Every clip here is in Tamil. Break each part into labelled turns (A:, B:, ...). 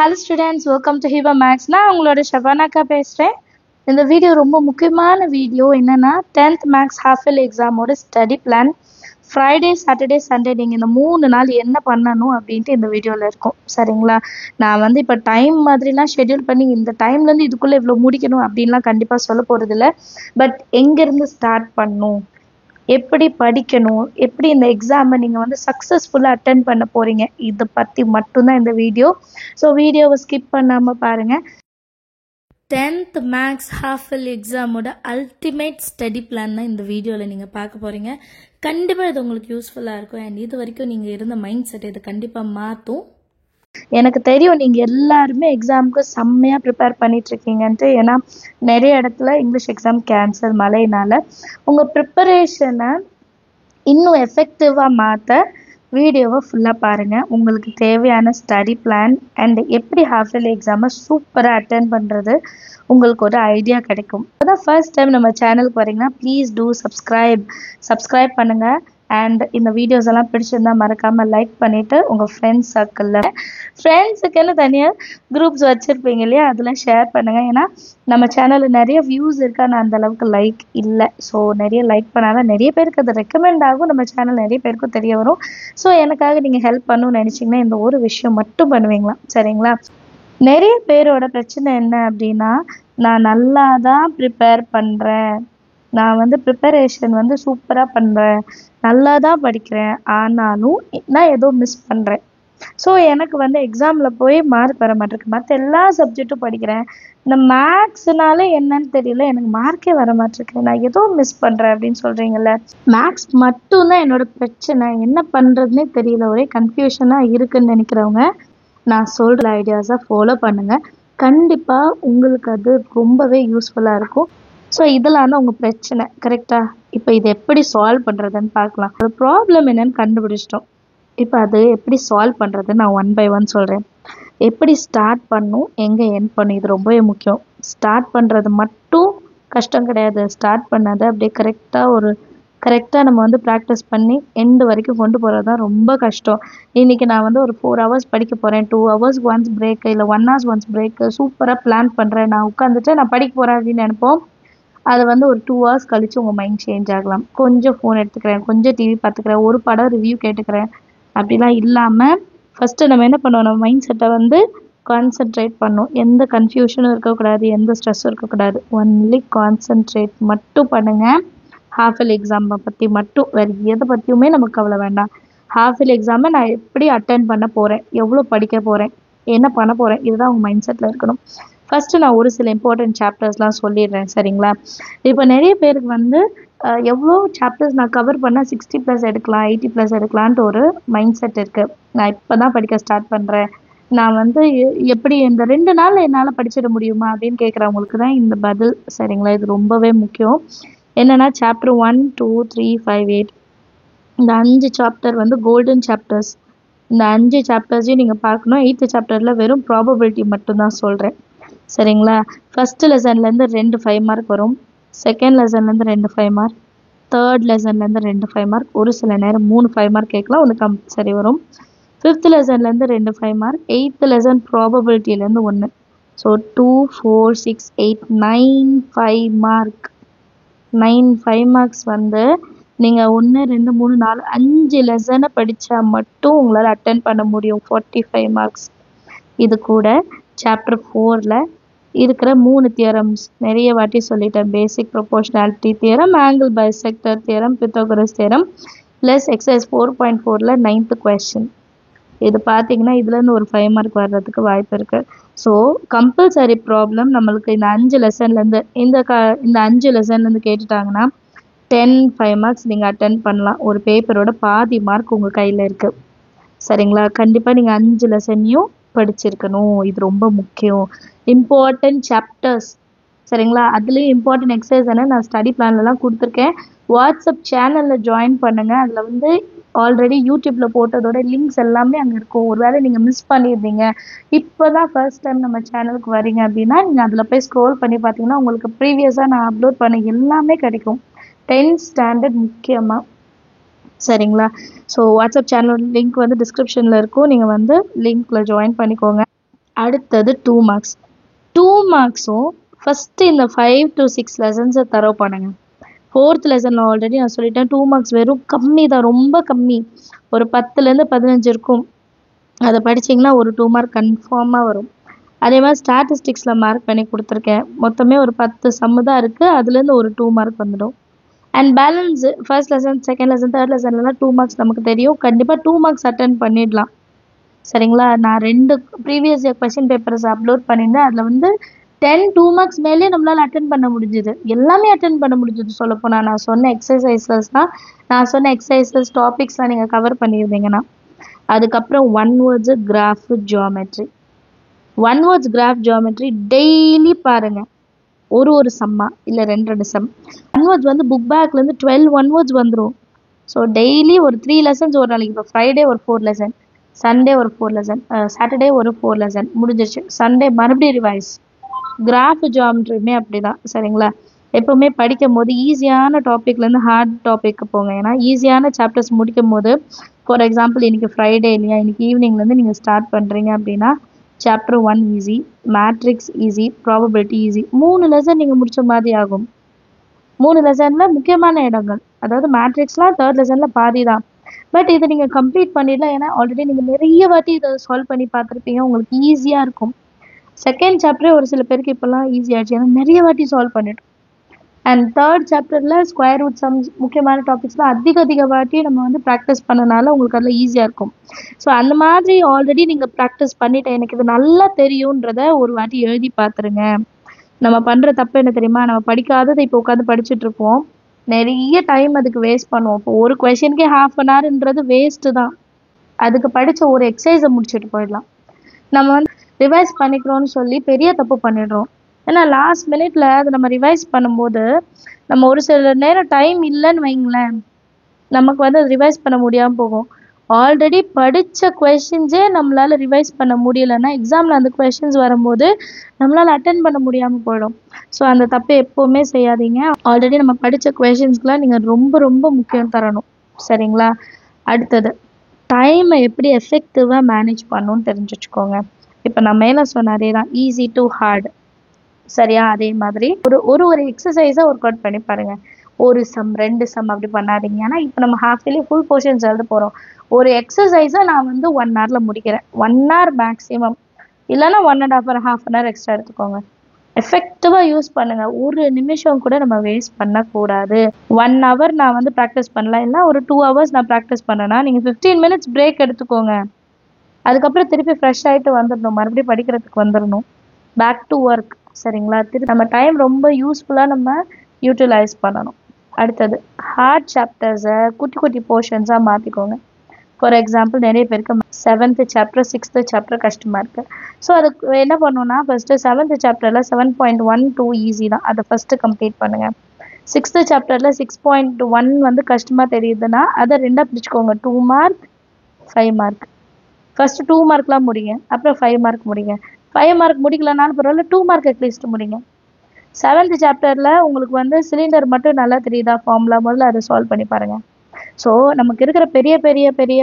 A: Hello students, welcome to Hiba maths. நான் உங்களோட ஷபானாக்கா பேசுகிறேன். இந்த வீடியோ ரொம்ப முக்கியமான வீடியோ. என்னென்னா 10th மேக்ஸ் ஹாஃப் இயர்லி எக்ஸாமோட study plan. Friday, Saturday, Sunday நீங்கள் இந்த 3 நாள் என்ன பண்ணணும் அப்படின்ட்டு இந்த வீடியோவில் இருக்கும். சரிங்களா? நான் இப்போ டைம் மாதிரிலாம் ஷெட்யூல் பண்ணி இந்த டைம்லேருந்து இதுக்குள்ளே இவ்வளோ முடிக்கணும் அப்படின்லாம் கண்டிப்பாக சொல்ல போகிறதில்ல. பட் எங்கேருந்து ஸ்டார்ட் பண்ணணும், எப்படி படிக்கணும், எப்படி இந்த எக்ஸாமை நீங்கள் சக்ஸஸ்ஃபுல்லாக அட்டென்ட் பண்ண போகிறீங்க, இதை பற்றி மட்டும்தான் இந்த வீடியோ. ஸோ வீடியோவை ஸ்கிப் பண்ணாமல் பாருங்கள். 10th மேக்ஸ் ஹாஃப் இயர்லி எக்ஸாமோட அல்டிமேட் ஸ்டடி பிளான் தான் இந்த வீடியோவில் நீங்கள் பார்க்க போகிறீங்க. கண்டிப்பாக இது உங்களுக்கு யூஸ்ஃபுல்லாக இருக்கும். அண்ட் இது வரைக்கும் நீங்கள் இருந்த மைண்ட் செட் இதை கண்டிப்பாக மாற்றும். எனக்கு தெரியும் நீங்கள் எல்லாருமே எக்ஸாமுக்கு செம்மையாக ப்ரிப்பேர் பண்ணிகிட்ருக்கீங்கன்ட்டு. ஏன்னா நிறைய இடத்துல இங்கிலீஷ் எக்ஸாம் கேன்சல் மழையினால். உங்கள் ப்ரிப்பரேஷனை இன்னும் எஃபெக்டிவாக மாற்ற வீடியோவை ஃபுல்லாக பாருங்கள். உங்களுக்கு தேவையான ஸ்டடி பிளான் அண்ட் எப்படி ஹாஃப் இயர்லி எக்ஸாமை சூப்பராக அட்டென்ட் பண்ணுறது உங்களுக்கு ஒரு ஐடியா கிடைக்கும். அதான் ஃபர்ஸ்ட் டைம் நம்ம சேனலுக்கு வரீங்கன்னா ப்ளீஸ் டூ சப்ஸ்கிரைப் பண்ணுங்கள். அண்ட் இந்த வீடியோஸ் எல்லாம் பிடிச்சிருந்தா மறக்காமல் லைக் பண்ணிவிட்டு உங்கள் ஃப்ரெண்ட்ஸுக்குன்னு தனியாக குரூப்ஸ் வச்சுருப்பீங்க இல்லையா, அதெல்லாம் ஷேர் பண்ணுங்கள். ஏன்னா நம்ம சேனலில் நிறைய வியூஸ் இருக்கா, நான் அந்தளவுக்கு லைக் இல்லை. ஸோ நிறைய லைக் பண்ணாதான் நிறைய பேருக்கு அது ரெக்கமெண்ட் ஆகும், நம்ம சேனல் நிறைய பேருக்கும் தெரிய வரும். ஸோ எனக்காக நீங்கள் ஹெல்ப் பண்ணணும்னு நினச்சிங்கன்னா இந்த ஒரு விஷயம் மட்டும் பண்ணுவீங்களா? சரிங்களா? நிறைய பேரோட பிரச்சனை என்ன அப்படின்னா, நான் நல்லா தான் ப்ரிப்பேர் பண்ணுறேன், நான் ப்ரிப்பரேஷன் சூப்பராக பண்ணுறேன், நல்லா தான் படிக்கிறேன், ஆனாலும் நான் ஏதோ மிஸ் பண்ணுறேன். ஸோ எனக்கு எக்ஸாமில் போய் மார்க் வர மாட்டேருக்கு. மற்ற எல்லா சப்ஜெக்ட்டும் படிக்கிறேன், இந்த மேக்ஸ்னால என்னன்னு தெரியல, எனக்கு மார்க்கே வர மாட்டேருக்கு, நான் ஏதோ மிஸ் பண்ணுறேன் அப்படின்னு சொல்கிறீங்கல்ல. மேக்ஸ் மட்டும்தான் என்னோட பிரச்சனை, என்ன பண்ணுறதுனே தெரியல, ஒரே கன்ஃபியூஷனாக இருக்குன்னு நினைக்கிறவங்க நான் சொல்கிற ஐடியாஸை ஃபாலோ பண்ணுங்கள். கண்டிப்பாக உங்களுக்கு அது ரொம்பவே யூஸ்ஃபுல்லாக இருக்கும். ஸோ இதெல்லாம் தான் உங்கள் பிரச்சனை, கரெக்டாக? இப்போ இதை எப்படி சால்வ் பண்ணுறதுன்னு பார்க்கலாம். ஒரு ப்ராப்ளம் என்னன்னு கண்டுபிடிச்சிட்டோம். இப்போ அது எப்படி சால்வ் பண்ணுறது நான் 1 by 1 சொல்கிறேன். எப்படி ஸ்டார்ட் பண்ணணும், எங்கே எண்ட் பண்ணணும், இது ரொம்பவே முக்கியம். ஸ்டார்ட் பண்ணுறது மட்டும் கஷ்டம் கிடையாது, ஸ்டார்ட் பண்ணதை அப்படியே கரெக்டாக நம்ம ப்ராக்டிஸ் பண்ணி எண்டு வரைக்கும் கொண்டு போகிறது தான் ரொம்ப கஷ்டம். இன்றைக்கி நான் ஒரு 4 hours படிக்க போகிறேன், 2 hours ஒன்ஸ் பிரேக்கு, இல்லை 1 hour ஒன்ஸ் பிரேக்கு, சூப்பராக பிளான் பண்ணுறேன், நான் உட்காந்துட்டு நான் படிக்க போகிறேன் அப்படின்னு நினைப்போம். அது ஒரு 2 hours கழித்து உங்கள் மைண்ட் சேஞ்ச் ஆகலாம். கொஞ்சம் ஃபோன் எடுத்துக்கிறேன், கொஞ்சம் டிவி பார்த்துக்கிறேன், ஒரு படம் ரிவ்யூ கேட்டுக்கிறேன், அப்படிலாம் இல்லாமல் ஃபஸ்ட்டு நம்ம என்ன பண்ணுவோம், நம்ம மைண்ட் செட்டை கான்சென்ட்ரேட் பண்ணணும். எந்த கன்ஃபியூஷனும் இருக்கக்கூடாது, எந்த ஸ்ட்ரெஸ்ஸும் இருக்கக்கூடாது. ஒன்லி கான்சென்ட்ரேட் மட்டும் பண்ணுங்கள். ஹாஃப் இயர்லி எக்ஸாமை பற்றி மட்டும், வேறு எதை பற்றியுமே நமக்கு கவலை வேண்டாம். ஹாஃப் இயர்லி எக்ஸாமை நான் எப்படி அட்டென்ட் பண்ண போகிறேன், எவ்வளோ படிக்க போகிறேன், என்ன பண்ண போகிறேன், இதுதான் உங்கள் மைண்ட் செட்டில் இருக்கணும். ஃபஸ்ட்டு நான் ஒரு சில இம்பார்ட்டன்ட் சாப்டர்ஸ்லாம் சொல்லிடுறேன், சரிங்களா? இப்போ நிறைய பேருக்கு எவ்வளோ சாப்டர்ஸ் நான் கவர் பண்ணால் 60+ எடுக்கலாம், 80+ எடுக்கலான்ட்டு ஒரு மைண்ட் செட் இருக்குது. நான் இப்போ தான் படிக்க ஸ்டார்ட் பண்ணுறேன், நான் எப்படி இந்த 2 நாளில் என்னால் படிச்சிட முடியுமா அப்படின்னு கேட்குறவங்களுக்கு தான் இந்த பதில், சரிங்களா? இது ரொம்பவே முக்கியம். என்னென்னா சாப்டர் 1, 2, 3, 5, 8 இந்த 5 சாப்டர் கோல்டன் சாப்டர்ஸ். இந்த 5 சாப்டர்ஸையும் நீங்கள் பார்க்கணும். 8th சாப்டரில் வெறும் ப்ராபபிலிட்டி மட்டும்தான் சொல்கிறேன், சரிங்களா? ஃபஸ்ட்டு லெசன்லேருந்து 2 5 மார்க் வரும், செகண்ட் லெசன்லேருந்து 2 5 மார்க், தேர்ட் லெசன்லேருந்து 2 5 மார்க், ஒரு சில நேரம் 3 5 மார்க் கேட்கலாம், ஒன்று கம்பல்சரி வரும். 5th லெசன்லேருந்து 2 5 மார்க், 8th லெசன் ப்ராபபிலிட்டிலேருந்து 1. So 2, 4, 6, 8, 9 5 mark. 9 5 மார்க்ஸ் நீங்கள் 1 2 3 4 5 லெசனை படித்தா மட்டும் உங்களால் அட்டென்ட் பண்ண முடியும். 45 மார்க்ஸ். இது கூட சாப்டர் 4ல் இருக்கிற 3 தியரம்ஸ் நிறைய வாட்டி சொல்லிட்டேன். Basic proportionality theorem, angle bisector theorem, Pythagoras theorem, plus exercise 4.4ல் 9th கொஸ்டின். இது பார்த்தீங்கன்னா இதுலேருந்து ஒரு 5 மார்க் வர்றதுக்கு வாய்ப்பு இருக்குது. ஸோ கம்பல்சரி ப்ராப்ளம் நம்மளுக்கு இந்த 5 லெசன்லேருந்து இந்த 5 லெசன்லேருந்து கேட்டுட்டாங்கன்னா 10 5 மார்க்ஸ் நீங்கள் அட்டென்ட் பண்ணலாம். ஒரு பேப்பரோட பாதி மார்க் உங்கள் கையில் இருக்குது, சரிங்களா? கண்டிப்பாக நீங்கள் 5 லெசனையும் படிச்சிருக்கணும், இது ரொம்ப முக்கியம். இம்பார்ட்டன்ட் சாப்டர்ஸ், சரிங்களா? அதுலேயும் இம்பார்ட்டன்ட் எக்ஸசைஸ் நான் ஸ்டடி பிளான்லலாம் கொடுத்துருக்கேன். வாட்ஸ்அப் சேனலில் ஜாயின் பண்ணுங்கள். அதில் ஆல்ரெடி யூடியூப்பில் போட்டதோட லிங்க்ஸ் எல்லாமே அங்கே இருக்கும். ஒருவேளை நீங்கள் மிஸ் பண்ணியிருந்தீங்க, இப்போ தான் ஃபர்ஸ்ட் டைம் நம்ம சேனலுக்கு வரீங்க அப்படின்னா நீங்கள் அதில் போய் ஸ்க்ரோல் பண்ணி பார்த்தீங்கன்னா உங்களுக்கு ப்ரீவியஸாக நான் அப்லோட் பண்ண எல்லாமே கிடைக்கும். 10th ஸ்டாண்டர்ட் முக்கியமாக, சரிங்களா? ஸோ வாட்ஸ்அப் சேனல் லிங்க் டிஸ்கிரிப்ஷனில் இருக்கும், நீங்கள் லிங்க்கில் ஜாயின் பண்ணிக்கோங்க. அடுத்தது 2 மார்க்ஸ். 2 மார்க்ஸும் ஃபஸ்ட்டு இந்த 5 to 6 லெசன்ஸை தரவு பண்ணுங்க. 4th லெசனில் ஆல்ரெடி நான் சொல்லிட்டேன், 2 மார்க்ஸ் வெறும் கம்மி தான், ரொம்ப கம்மி. ஒரு 10லேருந்து 15 இருக்கும். அதை படிச்சிங்கன்னா ஒரு 2 மார்க் கன்ஃபார்மாக வரும். அதே மாதிரி ஸ்டாட்டிஸ்டிக்ஸில் மார்க் பண்ணி கொடுத்துருக்கேன். மொத்தமே ஒரு 10 சம்மு தான் இருக்குது, அதுலேருந்து ஒரு 2 மார்க் வந்துடும். And balance first lesson, second lesson, third லெசன்லாம் 2 மார்க்ஸ் நமக்கு தெரியும். கண்டிப்பாக 2 மார்க்ஸ் அட்டன் பண்ணிடலாம். சரிங்களா? நான் 2 previous year question papers upload பண்ணியிருந்தேன். அதில் வந்து 2 மார்க்ஸ் மேலே நம்மளால் அட்டன் பண்ண முடிஞ்சுது. எல்லாமே அட்டன் பண்ண முடிஞ்சது சொல்லப்போனால். நான் சொன்ன எக்ஸசைசஸ்லாம், நான் சொன்ன எக்ஸசைசஸ் டாபிக்ஸ்லாம் நீங்கள் கவர் பண்ணியிருந்தீங்கன்னா. அதுக்கப்புறம் 1 words graph geometry. 1 words graph geometry daily பாருங்கள். ஒரு சம்மா இல்லை 2 சம். 1 வேர்ட்ஸ் வந்து புக் பேக்லேருந்து 12 1 வேர்ட்ஸ் வந்துடும். ஸோ டெய்லி ஒரு 3 லெசன்ஸ் ஒரு நாளைக்கு. இப்போ ஃப்ரைடே ஒரு 4 லெசன், சண்டே ஒரு 4 லெசன், சாட்டர்டே ஒரு 4 லெசன் முடிஞ்சிருச்சு. சண்டே மறுபடியும் ரிவைஸ். கிராஃப் ஜியாமெட்ரியுமே அப்படி தான். சரிங்களா? எப்போவுமே படிக்கும் போது ஈஸியான டாப்பிக்லேருந்து ஹார்ட் டாப்பிக்கு போங்க. ஏன்னா ஈஸியான சாப்டர்ஸ் முடிக்கும் போது, ஃபார் எக்ஸாம்பிள் இன்றைக்கி ஃப்ரைடே இல்லையா, இன்றைக்கி ஈவினிங்லேருந்து நீங்கள் ஸ்டார்ட் பண்ணுறீங்க அப்படின்னா chapter 1 easy, matrix easy, probability easy. 3 lesson நீங்கள் முடிச்ச மாதிரி ஆகும். 3 லெசனில் முக்கியமான இடங்கள், அதாவது மேட்ரிக்ஸ்லாம் 3rd லெசனில் பாதி தான். பட் இதை நீங்கள் கம்ப்ளீட் பண்ணிடலாம். ஏன்னா ஆல்ரெடி நீங்கள் நிறைய வாட்டி இதை சால்வ் பண்ணி பார்த்துருப்பீங்க, உங்களுக்கு ஈஸியாக இருக்கும். செகண்ட் சாப்டரே ஒரு சில பேருக்கு இப்போல்லாம் ஈஸியாகிடுச்சு, ஏன்னா நிறைய வாட்டி சால்வ் பண்ணிட்டோம். அண்ட் 3rd சாப்டரில் ஸ்கொயர் ரூட் சம்ஸ், முக்கியமான டாபிக்ஸ்லாம் அதிக வாட்டி நம்ம வந்து ப்ராக்டிஸ் பண்ணனால உங்களுக்கு அதில் ஈஸியாக இருக்கும். ஸோ அந்த மாதிரி ஆல்ரெடி நீங்கள் ப்ராக்டிஸ் பண்ணிவிட்டு எனக்கு இது நல்லா தெரியுன்றத ஒரு வாட்டி எழுதி பார்த்துருங்க. நம்ம பண்ணுற தப்பு என்ன தெரியுமா? நம்ம படிக்காததை இப்போ உட்காந்து படிச்சுட்ருப்போம், நிறைய டைம் அதுக்கு வேஸ்ட் பண்ணுவோம். இப்போ ஒரு கொஷனுக்கே 1/2 an hourன்றது வேஸ்ட்டு தான். அதுக்கு படித்த ஒரு எக்ஸசைஸை முடிச்சுட்டு போயிடலாம். நம்ம வந்து ரிவைஸ் பண்ணிக்கிறோன்னு சொல்லி பெரிய தப்பு பண்ணிடுறோம். ஏன்னா லாஸ்ட் மினிட்ல அதை நம்ம ரிவைஸ் பண்ணும்போது நம்ம ஒரு சில நேரம் டைம் இல்லைன்னு வைங்களேன், நமக்கு வந்து அது ரிவைஸ் பண்ண முடியாமல் போகும். ஆல்ரெடி படித்த கொஷின்ஸே நம்மளால் ரிவைஸ் பண்ண முடியலைன்னா எக்ஸாமில் அந்த கொஷின்ஸ் வரும்போது நம்மளால் அட்டன் பண்ண முடியாமல் போயிடும். ஸோ அந்த தப்பை எப்போவுமே செய்யாதீங்க. ஆல்ரெடி நம்ம படித்த கொஷின்ஸ்க்குலாம் நீங்கள் ரொம்ப முக்கியம் தரணும். சரிங்களா? அடுத்தது டைமை எப்படி எஃபெக்டிவாக மேனேஜ் பண்ணணும்னு தெரிஞ்சு வச்சுக்கோங்க. இப்போ நான் மேலே சொன்ன அதே தான், ஈஸி டு ஹார்ட். சரியா? அதே மாதிரி ஒரு எக்ஸசைஸை ஒர்க் அவுட் பண்ணி பாருங்கள். ஒரு சம் 2 சம் அப்படி பண்ணாதீங்க. ஏன்னா இப்போ நம்ம ஹாஃப் இயர்லி ஃபுல் போர்ஷன்ஸ் எழுத போகிறோம். ஒரு எக்ஸசைஸை நான் வந்து 1 hour முடிக்கிறேன். 1 hour மேக்ஸிமம், இல்லைன்னா 1.5 an hour எக்ஸ்ட்ரா எடுத்துக்கோங்க. எஃபெக்டிவாக யூஸ் பண்ணுங்கள். ஒரு நிமிஷம் கூட நம்ம வேஸ்ட் பண்ணக்கூடாது. 1 hour நான் வந்து ப்ராக்டிஸ் பண்ணலாம், இல்லை ஒரு 2 hours நான் ப்ராக்டிஸ் பண்ணேன்னா நீங்கள் 15 minutes பிரேக் எடுத்துக்கோங்க. அதுக்கப்புறம் திருப்பி ஃப்ரெஷ் ஆகிட்டு வந்துடணும், மறுபடியும் படிக்கிறதுக்கு வந்துடணும். Back to work. சரிங்களா? திருப்பி நம்ம டைம் ரொம்ப யூஸ்ஃபுல்லாக நம்ம யூட்டிலைஸ் பண்ணணும். அடுத்தது ஹார்ட் சாப்டர்ஸை குட்டி போர்ஷன்ஸாக மாற்றிக்கோங்க. ஃபார் எக்ஸாம்பிள் நிறைய பேருக்கு 7th சாப்டர் 6th சாப்டர் கஷ்டமாக இருக்குது. ஸோ அதுக்கு என்ன பண்ணணும்னா, ஃபஸ்ட்டு 7th சாப்டரில் 7.12 ஈஸி தான், அதை ஃபஸ்ட்டு கம்ப்ளீட் பண்ணுங்கள். 6th சாப்டரில் 6.1 வந்து கஷ்டமாக தெரியுதுன்னா அதை 2ஆக பிரிச்சுக்கோங்க. 2 மார்க் 5 மார்க். ஃபஸ்ட்டு 2 மார்க்லாம் முடிங்க, அப்புறம் 5 மார்க் முடிங்க. 5 மார்க் முடிக்கலனாலும் பரவாயில்ல, 2 மார்க் அட்லீஸ்ட் முடிங்க. 7th சாப்டரில் உங்களுக்கு வந்து சிலிண்டர் மட்டும் நல்லா தெரியுதா ஃபார்முலா, முதல்ல அதை சால்வ் பண்ணி பாருங்கள். ஸோ நமக்கு இருக்கிற பெரிய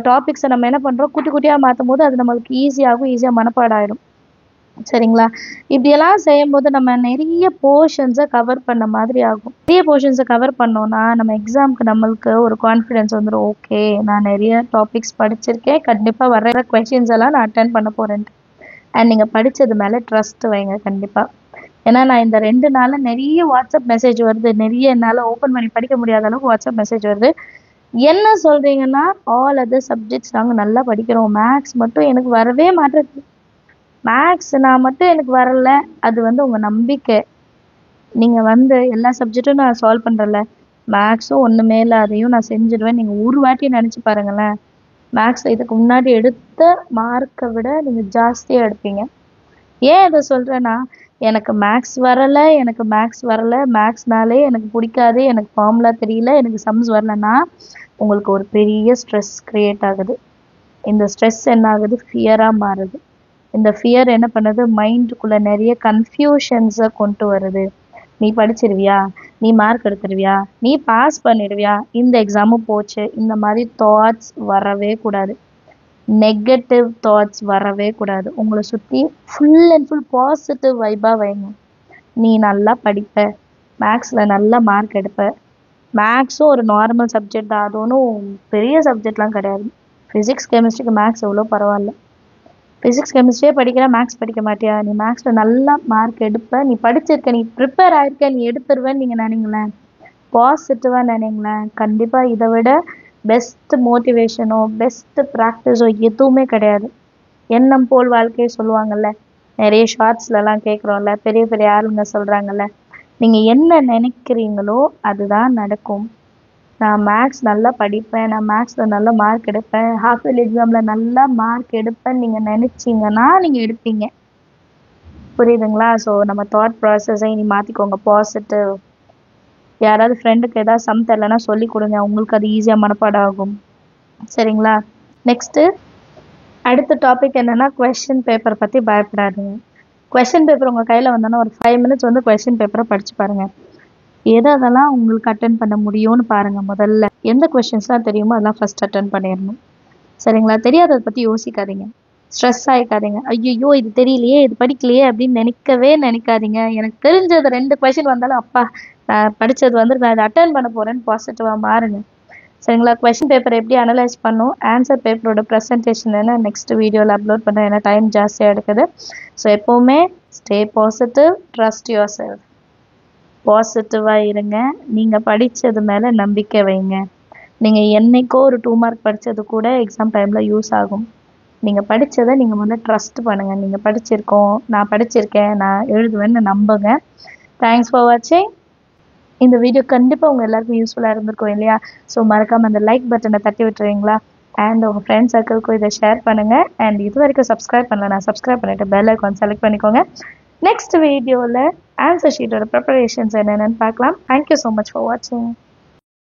A: டாபிக்ஸை நம்ம என்ன பண்ணுறோம், குட்டியாக மாற்றும் போது அது நம்மளுக்கு ஈஸியாக மனப்பாடம் ஆகிடும். சரிங்களா? இப்படியெல்லாம் செய்யும்போது நம்ம நிறைய போர்ஷன்ஸை கவர் பண்ண மாதிரி ஆகும். நிறைய போர்ஷன்ஸை கவர் பண்ணோன்னா நம்ம எக்ஸாமுக்கு நம்மளுக்கு ஒரு கான்ஃபிடென்ஸ் வந்துடும். ஓகே, நான் நிறைய டாபிக்ஸ் படிச்சிருக்கேன், கண்டிப்பாக வர்ற கொஷின்ஸ் எல்லாம் நான் அட்டன் பண்ண போகிறேன்ட்டு. அண்ட் நீங்கள் படித்தது மேலே ட்ரஸ்ட் வைங்க கண்டிப்பாக. ஏன்னா நான் இந்த 2 நாளில் நிறைய வாட்ஸ்அப் மெசேஜ் வருது, நிறைய என்னால் ஓப்பன் பண்ணி படிக்க முடியாத அளவுக்கு வாட்ஸ்அப் மெசேஜ் வருது. என்ன சொல்கிறீங்கன்னா, ஆல் அதர் சப்ஜெக்ட்ஸ் நாங்கள் நல்லா படிக்கிறோம், மேக்ஸ் மட்டும் எனக்கு வரவே மாட்டேங்குது, மேக்ஸ் நான் மட்டும் எனக்கு வரல. அது வந்து உங்கள் நம்பிக்கை. நீங்கள் வந்து எல்லா சப்ஜெக்டும் நான் சால்வ் பண்ணுறல, மேக்ஸும் ஒன்றுமே இல்லை, அதையும் நான் செஞ்சுடுவேன். நீங்கள் ஒரு வாட்டி நினச்சி பாருங்களேன், மேக்ஸில் இதுக்கு முன்னாடி எடுத்த மார்க்கை விட நீங்கள் ஜாஸ்தியாக எடுப்பீங்க. ஏன் இதை சொல்கிறேன்னா, எனக்கு மேக்ஸ் வரலை, மேக்ஸ்னாலே எனக்கு பிடிக்காது, எனக்கு ஃபார்முலா தெரியல, எனக்கு சம்ஸ் வரலன்னா உங்களுக்கு ஒரு பெரிய ஸ்ட்ரெஸ் க்ரியேட் ஆகுது. இந்த ஸ்ட்ரெஸ் என்ன ஆகுது, ஃபியராக மாறுது. இந்த ஃபியர் என்ன பண்ணுது, மைண்டுக்குள்ளே நிறைய கன்ஃபியூஷன்ஸை கொண்டு வருது. நீ படிச்சிருவியா, நீ மார்க் எடுத்துருவியா, நீ பாஸ் பண்ணிடுவியா, இந்த எக்ஸாமும் போச்சு, இந்த மாதிரி தாட்ஸ் வரவே கூடாது. நெகட்டிவ் தாட்ஸ் வரவே கூடாது. உங்களை சுற்றி ஃபுல் அண்ட் ஃபுல் பாசிட்டிவ் வைப்பாக வைங்க. நீ நல்லா படிப்ப, மேக்ஸில் நல்ல மார்க் எடுப்ப. மேக்ஸும் ஒரு நார்மல் சப்ஜெக்ட் தான், அது ஒன்றும் பெரிய சப்ஜெக்ட்லாம் கிடையாது. ஃபிசிக்ஸ் கெமிஸ்ட்ரிக்கு மேக்ஸ் எவ்வளோ பரவாயில்ல. ஃபிசிக்ஸ் கெமிஸ்ட்ரியே படிக்கிற மேக்ஸ் படிக்க மாட்டியா? நீ மேக்ஸில் நல்லா மார்க் எடுப்ப, நீ படிச்சிருக்க, நீ ப்ரிப்பேர் ஆயிருக்க, நீ எடுத்துருவேன்னு நீங்கள் நினைங்களேன், பாசிட்டிவாக நினைங்களேன். கண்டிப்பாக இதை விட பெஸ்ட் மோட்டிவேஷனோ பெஸ்ட் ப்ராக்டிஸோ எதுவுமே கிடையாது. எண்ணம் போல் வாழ்க்கையை சொல்லுவாங்கல்ல, நிறைய ஷார்ட்ஸ்லலாம் கேட்குறோம்ல, பெரிய பெரிய ஆளுங்க சொல்கிறாங்கல்ல, நீங்கள் என்ன நினைக்கிறீங்களோ அதுதான் நடக்கும். நான் மேக்ஸ் நல்லா படிப்பேன், நான் மேக்ஸில் நல்ல மார்க் எடுப்பேன், ஹாஃப் இயர்லி எக்ஸாமில் நல்லா மார்க் எடுப்பேன்னு நீங்கள் நினச்சிங்கன்னா நீங்கள் எடுப்பீங்க. புரியுதுங்களா? ஸோ நம்ம தாட் ப்ராசஸை இனி மாற்றிக்கோங்க, பாசிட்டிவ். யாராவது ஃப்ரெண்டுக்கு ஏதாவது சம் தெரியலன்னா சொல்லி கொடுங்க, உங்களுக்கு அது ஈஸியாக மனப்பாடம் ஆகும். சரிங்களா? நெக்ஸ்ட்டு அடுத்த டாபிக் என்னென்னா, கொஷின் பேப்பர் பற்றி பயப்படாதுங்க. கொஷின் பேப்பர் உங்கள் கையில் வந்தோன்னா ஒரு 5 minutes வந்து கொஷின் பேப்பரை படித்து பாருங்கள். எதெல்லாம் உங்களுக்கு அட்டன் பண்ண முடியும்னு பாருங்கள். முதல்ல எந்த கொஷின்ஸ்லாம் தெரியுமோ அதெல்லாம் ஃபஸ்ட் அட்டன் பண்ணிடணும். சரிங்களா? தெரியாததை பற்றி யோசிக்காதீங்க, ஸ்ட்ரெஸ் ஆகிக்காதீங்க. ஐயோ இது தெரியலையே, இது படிக்கலையே அப்படின்னு நினைக்காதீங்க. எனக்கு தெரிஞ்சது 2 கொஷின் வந்தாலும் அப்பா நான் படித்தது வந்து நான் இதை அட்டன் பண்ண போகிறேன்னு பாசிட்டிவாக மாறுங்க. சரிங்களா? கொஷின் பேப்பரை எப்படி அனலைஸ் பண்ணும், ஆன்சர் பேப்பரோட ப்ரெசன்டேஷன் என்ன நெக்ஸ்ட் வீடியோவில் அப்லோட் பண்ணுறேன், ஏன்னா டைம் ஜாஸ்தியாக எடுக்குது. ஸோ எப்போவுமே stay positive, trust your self. பாசிட்டிவாக இருங்க. நீங்கள் படித்தது மேலே நம்பிக்கை வைங்க. நீங்கள் என்றைக்கோ ஒரு 2 மார்க் படித்தது கூட எக்ஸாம் டைமில் யூஸ் ஆகும். நீங்கள் படித்ததை நீங்கள் முதல்ல ட்ரஸ்ட் பண்ணுங்கள். நீங்கள் நான் படிச்சிருக்கேன், நான் எழுதுவேன்னு நம்புங்க. தேங்க்ஸ் ஃபார் வாட்சிங். இந்த வீடியோ கண்டிப்பாக உங்கள் எல்லாருக்கும் யூஸ்ஃபுல்லாக இருந்திருக்கும் இல்லையா? ஸோ மறக்காமல் அந்த லைக் பட்டனை தட்டி விட்டுருவீங்களா? அண்ட் உங்கள் ஃப்ரெண்ட்ஸ் சர்க்கிள்க்கும் இதை ஷேர் பண்ணுங்கள். அண்ட் இது வரைக்கும் சப்ஸ்கிரைப் பண்ணல, நான் சப்ஸ்கிரைப் பண்ணிவிட்டு பெல் ஐக்கான் செலக்ட் பண்ணிக்கோங்க. நெக்ஸ்ட் வீடியோவில் ஆன்சர் ஷீட்டோட ப்ரிப்பரேஷன்ஸ் என்னென்னு பார்க்கலாம். தேங்க்யூ ஸோ மச் ஃபார் வாட்சிங்.